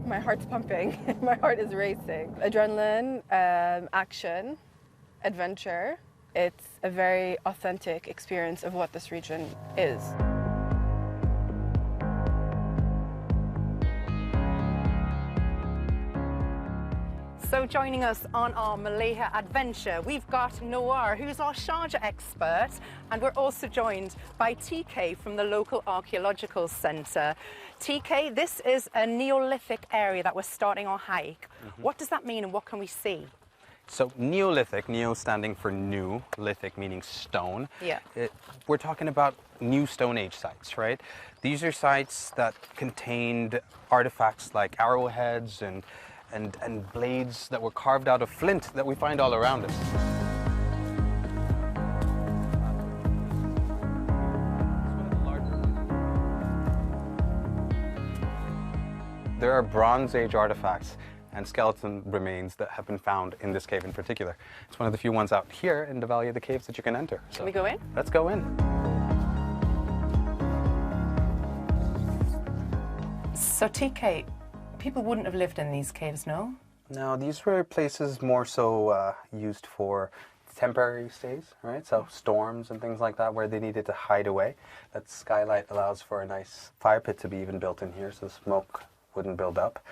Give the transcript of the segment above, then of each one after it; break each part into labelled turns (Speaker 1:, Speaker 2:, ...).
Speaker 1: My heart's pumping. My heart is racing. Adrenaline, action, adventure. It's a very authentic experience of what this region is.
Speaker 2: So joining us on our Mleiha adventure, we've got Noir, who's our Sharjah expert, and we're also joined by TK from the local archaeological centre. TK, this is a Neolithic area that we're starting our hike. What does that mean and what can we see?
Speaker 3: So Neolithic, Neo standing for new, lithic meaning stone.
Speaker 2: Yeah.
Speaker 3: We're talking about new Stone Age sites, right? These are sites that contained artifacts like arrowheads and blades that were carved out of flint that we find all around us. There are Bronze Age artifacts and skeleton remains that have been found in this cave in particular. It's one of the few ones out here in the Valley of the Caves that you can enter. So
Speaker 2: Can we go in?
Speaker 3: Let's go in.
Speaker 2: So TK, people wouldn't have lived in these caves, no?
Speaker 3: No, these were places more so used for temporary stays, right? So storms and things like that where they needed to hide away. That skylight allows for a nice fire pit to be even built in here so smoke wouldn't build up.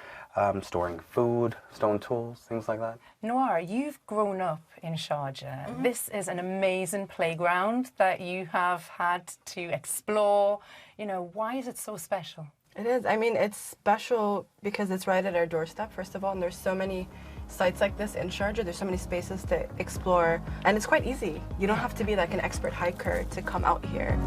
Speaker 3: Storing food, stone tools, things like that.
Speaker 2: Noir, you've grown up in Sharjah. This is an amazing playground that you have had to explore. You know, why is it so special?
Speaker 1: It is. I mean, it's special because it's right at our doorstep, first of all, and there's so many sites like this in Sharjah. There's so many spaces to explore, and it's quite easy. You don't have to be like an expert hiker to come out here.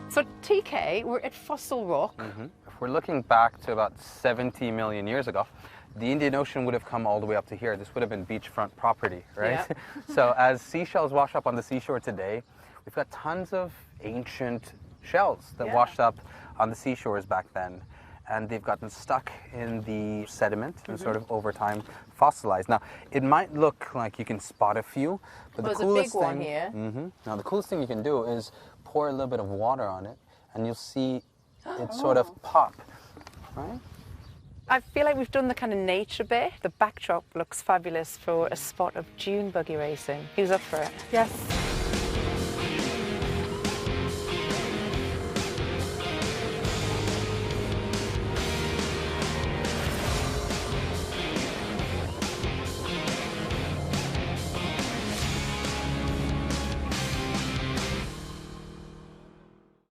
Speaker 2: So TK, we're at Fossil Rock.
Speaker 3: If we're looking back to about 70 million years ago, the Indian Ocean would have come all the way up to here. This would have been beachfront property, right?
Speaker 2: Yeah.
Speaker 3: So as seashells wash up on the seashore today, we've got tons of ancient shells that washed up on the seashores back then. And they've gotten stuck in the sediment and sort of over time fossilized. Now, it might look like you can spot a few, but the coolest
Speaker 2: a big
Speaker 3: thing,
Speaker 2: one here.
Speaker 3: Now, the coolest thing you can do is pour a little bit of water on it, and you'll see it sort of pop, right?
Speaker 2: I feel like we've done the kind of nature bit. The backdrop looks fabulous for a spot of dune buggy racing. Who's up for it?
Speaker 1: Yes.